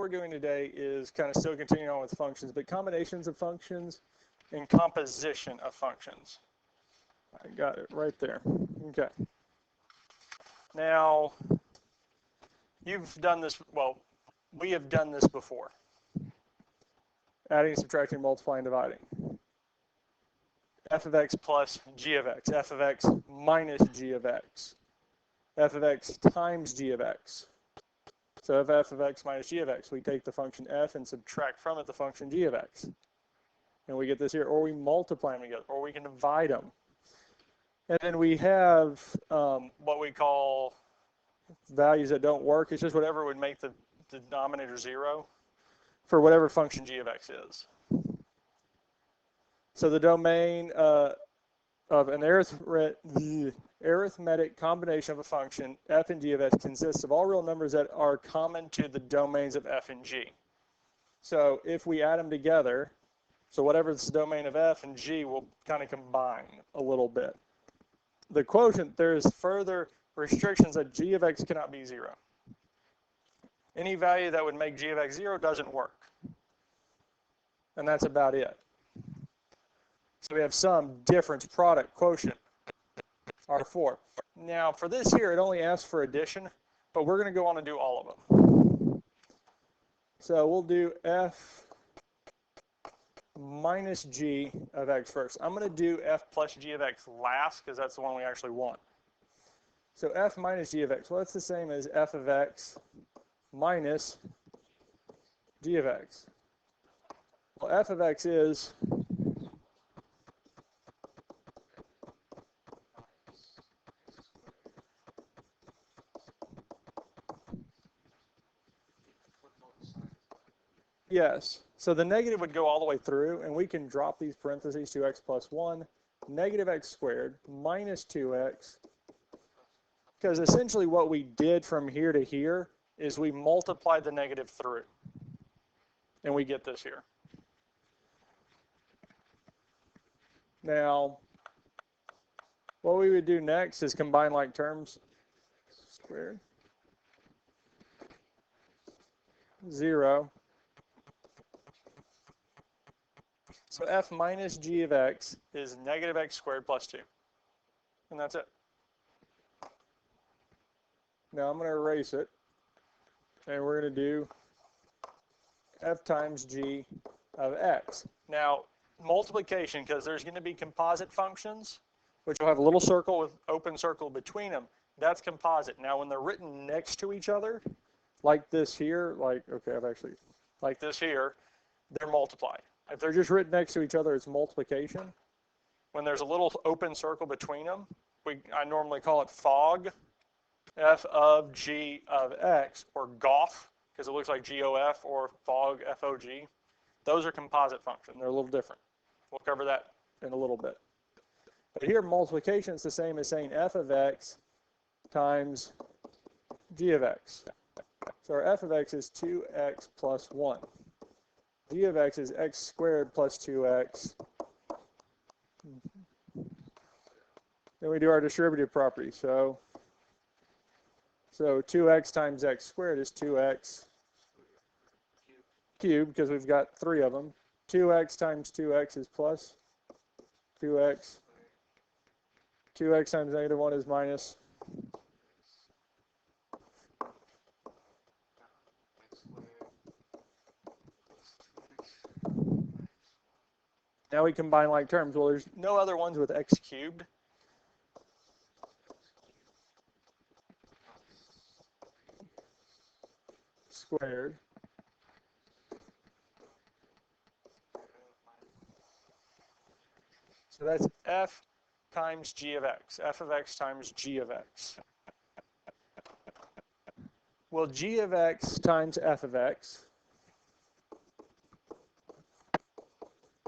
we're doing today is kind of still continuing on with functions, but combinations of functions and composition of functions. I got it right there. Okay. Now, you've done this, well, we have done this before. Adding, subtracting, multiplying, dividing. F of x plus g of x, f of x minus g of x, f of x times g of x. So if f of x minus g of x, we take the function f and subtract from it the function g of x. And we get this here, or we multiply them together, or we can divide them. And then we have what we call values that don't work. It's just whatever would make the denominator 0 for whatever function g of x is. So the domain of an arithmetic combination of a function, f and g of x, consists of all real numbers that are common to the domains of f and g. So if we add them together, so whatever is the domain of f and g will kind of combine a little bit. The quotient, there's further restrictions that g of x cannot be 0. Any value that would make g of x 0 doesn't work. And that's about it. So we have sum, difference, product, quotient are 4. Now for this here, it only asks for addition, but we're going to go on and do all of them. So we'll do f minus g of x first. I'm going to do f plus g of x last because that's the one we actually want. So f minus g of x, well, that's the same as f of x minus g of x. Well, f of x is yes. So the negative would go all the way through, and we can drop these parentheses to x plus 1, negative x squared minus 2x, because essentially what we did from here to here is we multiplied the negative through, and we get this here. Now, what we would do next is combine like terms, squared, 0. So f minus g of x is negative x squared plus 2. And that's it. Now I'm going to erase it. And we're going to do f times g of x. Now, multiplication, because there's going to be composite functions, which will have a little circle with open circle between them. That's composite. Now, when they're written next to each other, like this here, like this here, they're multiplied. If they're just written next to each other, it's multiplication. When there's a little open circle between them, I normally call it fog, f of g of x, or gof, because it looks like GOF, or fog, FOG. Those are composite functions. They're a little different. We'll cover that in a little bit. But here, multiplication is the same as saying f of x times g of x. So our f of x is 2x plus 1. G of x is x squared plus 2x. Then we do our distributive property. So 2x times x squared is 2x cubed, because we've got 3 of them. 2x times 2x is plus 2x. 2x times negative 1 is minus. Now we combine like terms. Well, there's no other ones with x cubed. Squared. So that's f times g of x. F of x times g of x. Well, g of x times f of x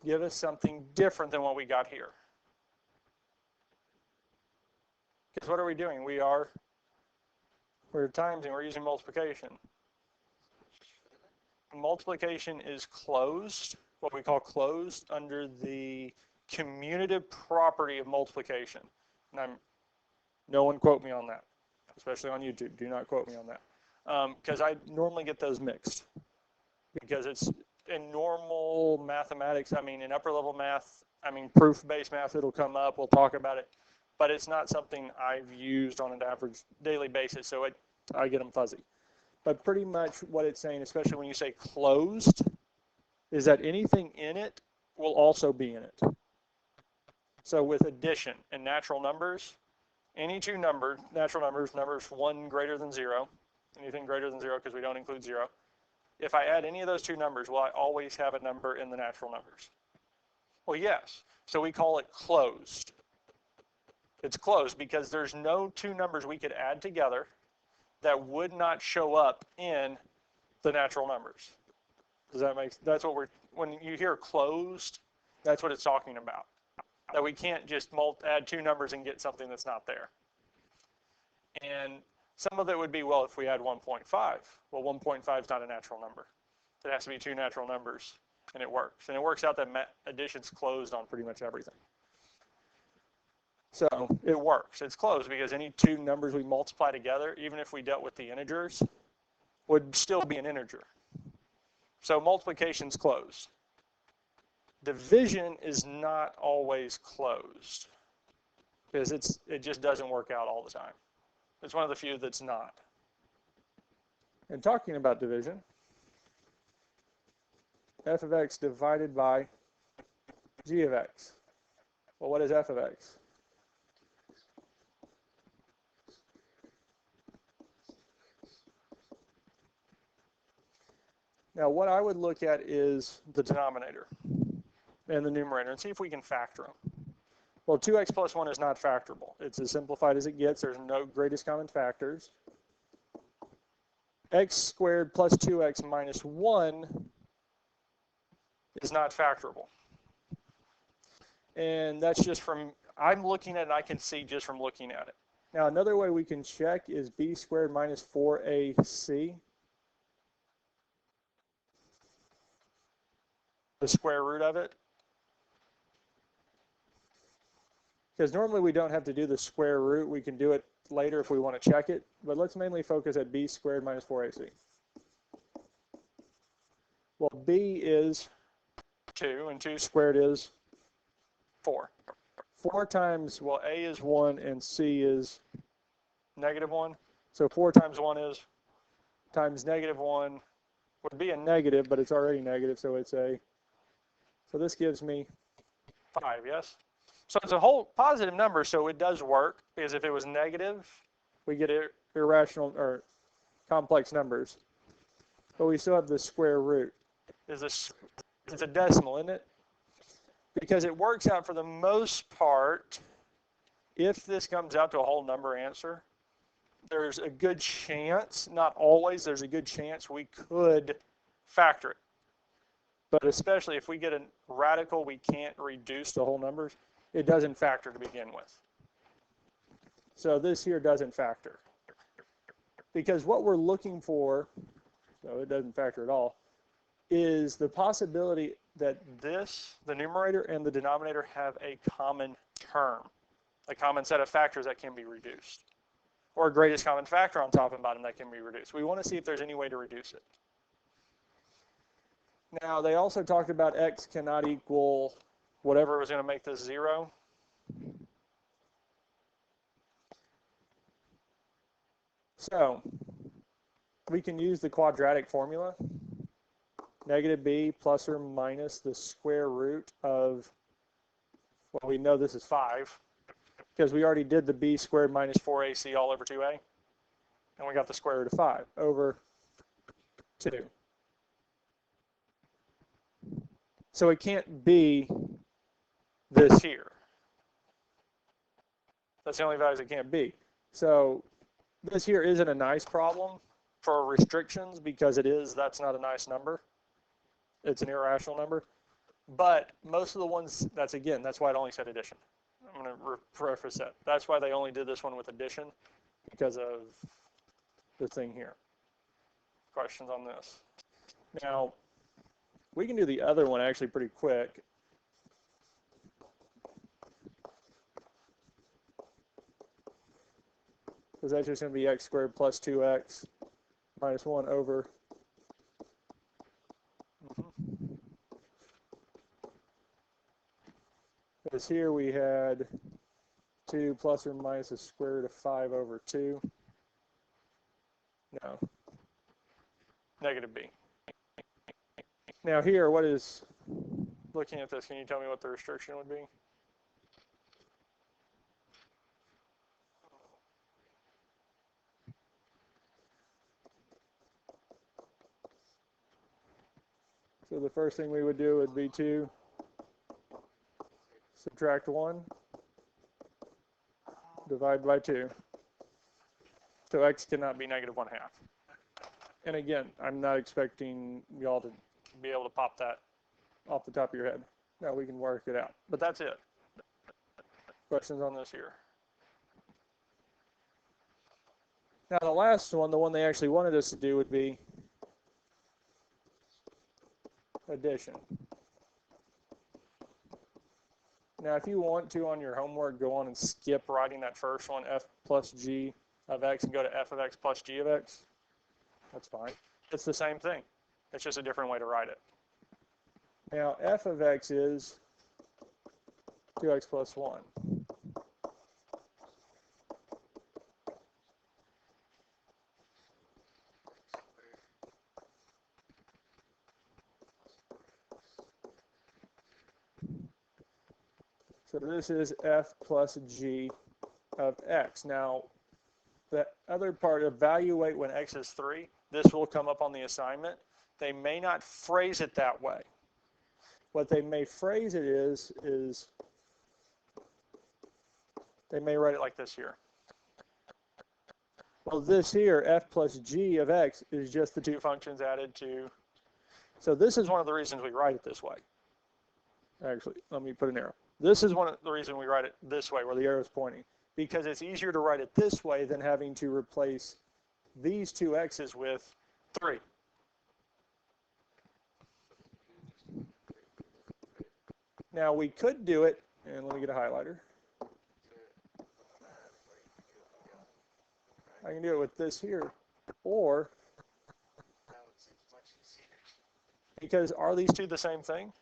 give us something different than what we got here. Because what are we doing? We're timesing, we're using multiplication. Multiplication is closed, what we call closed, under the commutative property of multiplication. And no one quote me on that, especially on YouTube. Do not quote me on that. Because I normally get those mixed. because it's in normal mathematics, I mean, in upper level math, I mean, proof-based math, it'll come up, we'll talk about it, but it's not something I've used on an average daily basis, so I get them fuzzy. But pretty much what it's saying, especially when you say closed, is that anything in it will also be in it. So with addition and natural numbers, any two numbers, natural numbers, numbers 1 greater than 0, anything greater than 0 because we don't include 0, if I add any of those two numbers, will I always have a number in the natural numbers? Well, yes. So we call it closed. It's closed because there's no two numbers we could add together that would not show up in the natural numbers. Does that make sense? That's what when you hear closed, that's what it's talking about. That we can't just add two numbers and get something that's not there. And some of it would be, well, if we add 1.5, well, 1.5 is not a natural number. It has to be two natural numbers, and it works. And it works out that addition's closed on pretty much everything. So it works. It's closed because any two numbers we multiply together, even if we dealt with the integers, would still be an integer. So multiplication's closed. Division is not always closed because it just doesn't work out all the time. It's one of the few that's not. And talking about division, f of x divided by g of x. Well, what is f of x? Now, what I would look at is the denominator and the numerator and see if we can factor them. Well, 2x plus 1 is not factorable. It's as simplified as it gets. There's no greatest common factors. X squared plus 2x minus 1 is not factorable. And that's just from, I'm looking at it, I can see just from looking at it. Now, another way we can check is b squared minus 4ac. The square root of it. Because normally we don't have to do the square root. We can do it later if we want to check it. But let's mainly focus at b squared minus 4ac. Well, b is 2, and 2 squared is 4. 4 times, well, a is 1, and c is negative 1. So 4 times 1 is, times negative 1 would be a negative, but it's already negative, so it's a, so this gives me 5, yes? So it's a whole positive number, so it does work, because if it was negative, we get irrational or complex numbers. But we still have the square root. It's a decimal, isn't it? Because it works out for the most part, if this comes out to a whole number answer, there's a good chance, not always, there's a good chance we could factor it. But especially if we get a radical we can't reduce to whole numbers, it doesn't factor to begin with. So this here doesn't factor. Because what we're looking for, so it doesn't factor at all, is the possibility that this, the numerator and the denominator, have a common term, a common set of factors that can be reduced, or a greatest common factor on top and bottom that can be reduced. We want to see if there's any way to reduce it. Now, they also talked about x cannot equal whatever was going to make this 0. So we can use the quadratic formula. Negative b plus or minus the square root of, well, we know this is 5, because we already did the b squared minus 4ac all over 2a, and we got the square root of 5 over 2. So it can't be this here. That's the only values it can't be. So this here isn't a nice problem for restrictions, because that's not a nice number. It's an irrational number. But most of the ones, that's why it only said addition. I'm going to preface that. That's why they only did this one with addition, because of the thing here. Questions on this? Now, we can do the other one actually pretty quick. Because that's just going to be x squared plus 2x minus 1 over Because here we had 2 plus or minus the square root of 5 over 2. No. Negative b. Now here, what is, looking at this, can you tell me what the restriction would be? So the first thing we would do would be to subtract 1, divide by 2. So x cannot be negative 1/2. And again, I'm not expecting y'all to be able to pop that off the top of your head. No, we can work it out. But that's it. Questions on this here? Now the last one, the one they actually wanted us to do, would be addition. Now if you want to on your homework, go on and skip writing that first one, f plus g of x, and go to f of x plus g of x. That's fine. It's the same thing. It's just a different way to write it. Now f of x is 2x plus 1. So this is f plus g of x. Now, the other part, evaluate when x is 3. This will come up on the assignment. They may not phrase it that way. What they may phrase it is they may write it like this here. Well, this here, f plus g of x, is just the two functions added to. So this is one of the reasons we write it this way. Actually, let me put an arrow. This is one of the reasons we write it this way, where the arrow is pointing, because it's easier to write it this way than having to replace these two x's with 3. Now we could do it, and let me get a highlighter. I can do it with this here, or, because are these two the same thing?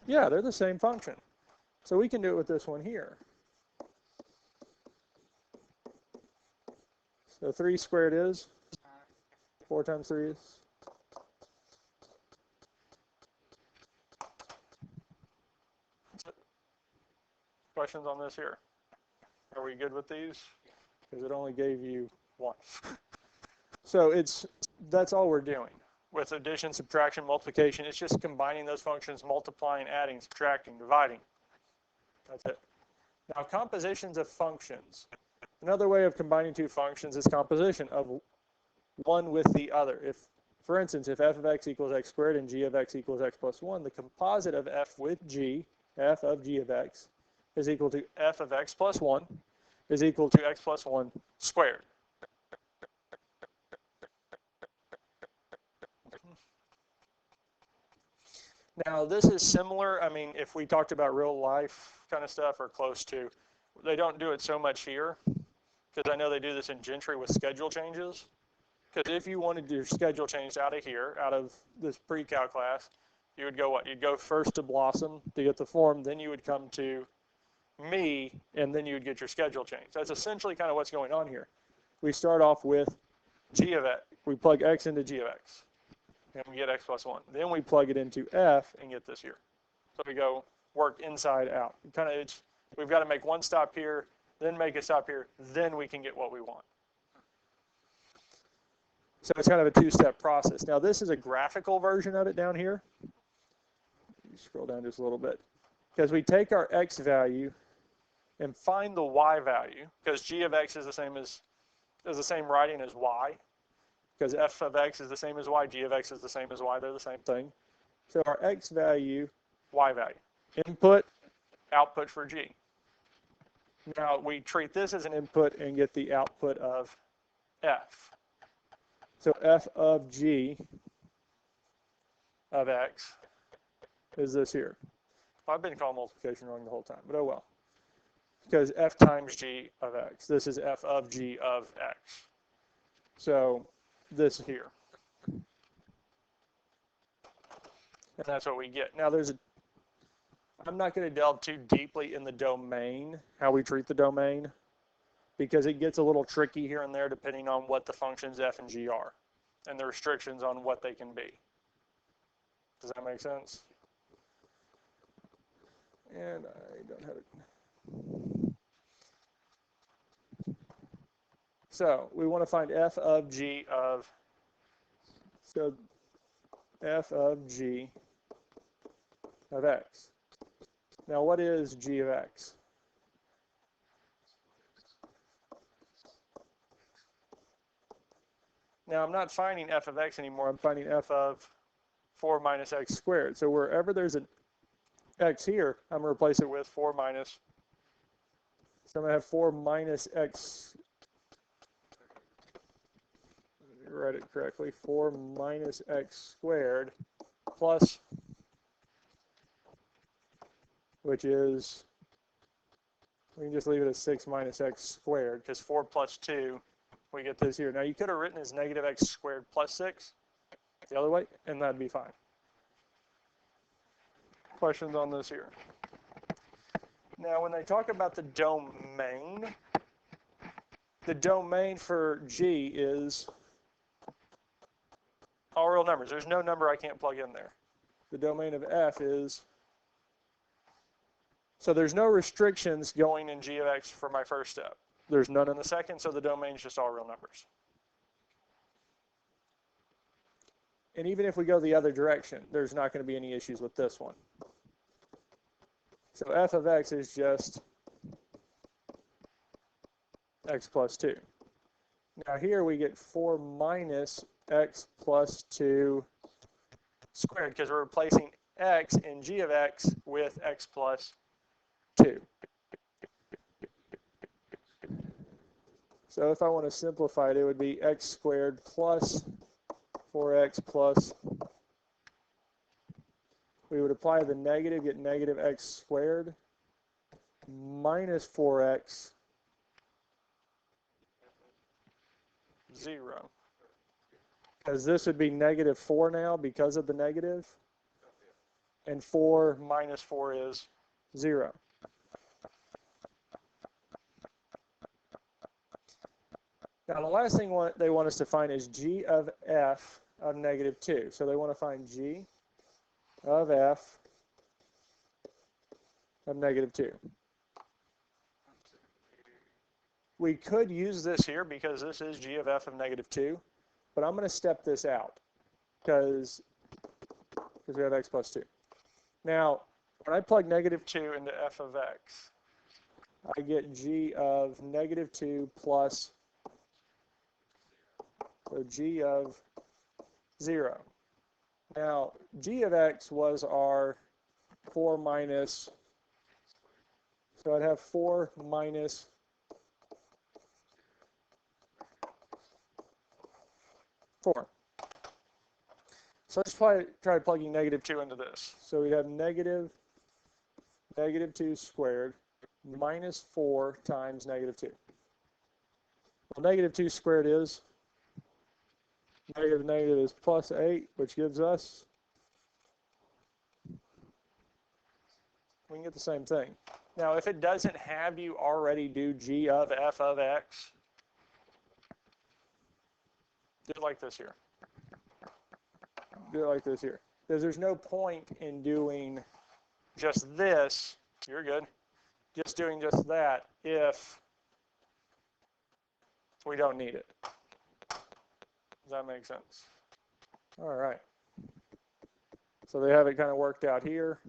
Yeah, they're the same function. So we can do it with this one here. So 3 squared is? 4 times 3 is? Questions on this here? Are we good with these? Because it only gave you 1. So that's all we're doing. With addition, subtraction, multiplication, it's just combining those functions, multiplying, adding, subtracting, dividing. That's it. Now, compositions of functions. Another way of combining two functions is composition of one with the other. If, for instance, if f of x equals x squared and g of x equals x plus 1, the composite of f with g, f of g of x, is equal to f of x plus 1 is equal to x plus 1 squared. Now, this is similar. I mean, if we talked about real life kind of stuff or close to, they don't do it so much here, because I know they do this in Gentry with schedule changes. Because if you wanted your schedule changed out of here, out of this pre-cal class, you would go what? You'd go first to Blossom to get the form, then you would come to me, and then you would get your schedule changed. That's essentially kind of what's going on here. We start off with g of x. We plug x into g of x, and we get x plus 1. Then we plug it into f and get this here. So we go work inside out. We've got to make one stop here, then make a stop here, then we can get what we want. So it's kind of a two-step process. Now this is a graphical version of it down here. You scroll down just a little bit. Because we take our x value and find the y value, because g of x is the same writing as y, because f of x is the same as y, g of x is the same as y, they're the same thing. So our x value, y value, input, output for g. Now we treat this as an input and get the output of f. So f of g of x is this here. I've been calling multiplication wrong the whole time, but oh well. Because f times g of x. This is f of g of x. So this here. And that's what we get. Now there's a I'm not going to delve too deeply in the domain, how we treat the domain, because it gets a little tricky here and there depending on what the functions f and g are and the restrictions on what they can be. Does that make sense? And I don't have it. So we want to find f of g of, so f of g of x. Now what is g of x? Now I'm not finding f of x anymore, I'm finding f of 4 minus x squared. So wherever there's an x here, I'm going to replace it with 4 minus, so I'm going to have 4 minus x, let me write it correctly, 4 minus x squared plus, which is, we can just leave it as 6 minus x squared, because 4 plus 2, we get this here. Now you could have written as negative x squared plus 6 the other way, and that'd be fine. Questions on this here? Now when they talk about the domain for G is all real numbers. There's no number I can't plug in there. The domain of F is, so there's no restrictions going in G of X for my first step. There's none in the second, so the domain is just all real numbers. And even if we go the other direction, there's not going to be any issues with this one. So f of x is just x plus 2. Now here we get 4 minus x plus 2 squared, because we're replacing x in g of x with x plus 2. So if I want to simplify it, it would be x squared plus 4x plus, we would apply the negative, get negative x squared minus 4x 0. Because this would be negative 4 now because of the negative, and 4 minus 4 is 0. Now the last thing they want us to find is g of f of negative 2. So they want to find g of f of negative 2. We could use this here because this is g of f of negative 2, but I'm going to step this out because we have x plus 2. Now, when I plug negative 2 into f of x, I get g of negative 2 plus, so g of 0. Now, g of x was our 4 minus, so I'd have 4 minus 4. So let's try plugging negative 2 into this. So we'd have negative 2 squared minus 4 times negative 2. Well, negative 2 squared is, negative is plus 8, which gives us, we can get the same thing. Now, if it doesn't have you already do g of f of x, do it like this here. Do it like this here. Because there's no point in doing just this, you're good, just doing just that if we don't need it. Does that make sense? All right. So they have it kind of worked out here.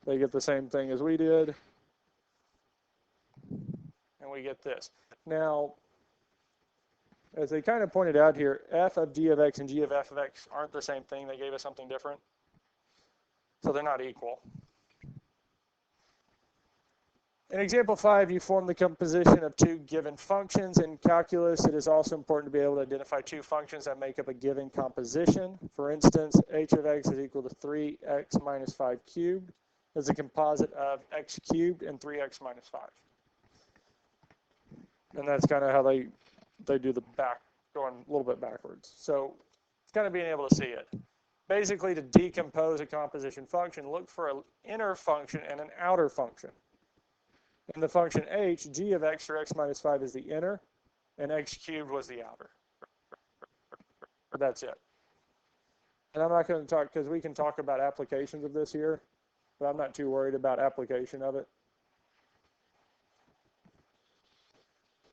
They get the same thing as we did. And we get this. Now, as they kind of pointed out here, f of g of x and g of f of x aren't the same thing. They gave us something different. So they're not equal. In example 5, you form the composition of two given functions. In calculus, it is also important to be able to identify two functions that make up a given composition. For instance, h of x is equal to 3x minus 5 cubed as a composite of x cubed and 3x minus 5. And that's kind of how they do the back, going a little bit backwards. So it's kind of being able to see it. basically to decompose a composition function, look for an inner function and an outer function. In the function h, g of x or x minus 5 is the inner, and x cubed was the outer. That's it. And I'm not going to talk, because we can talk about applications of this here, but I'm not too worried about application of it.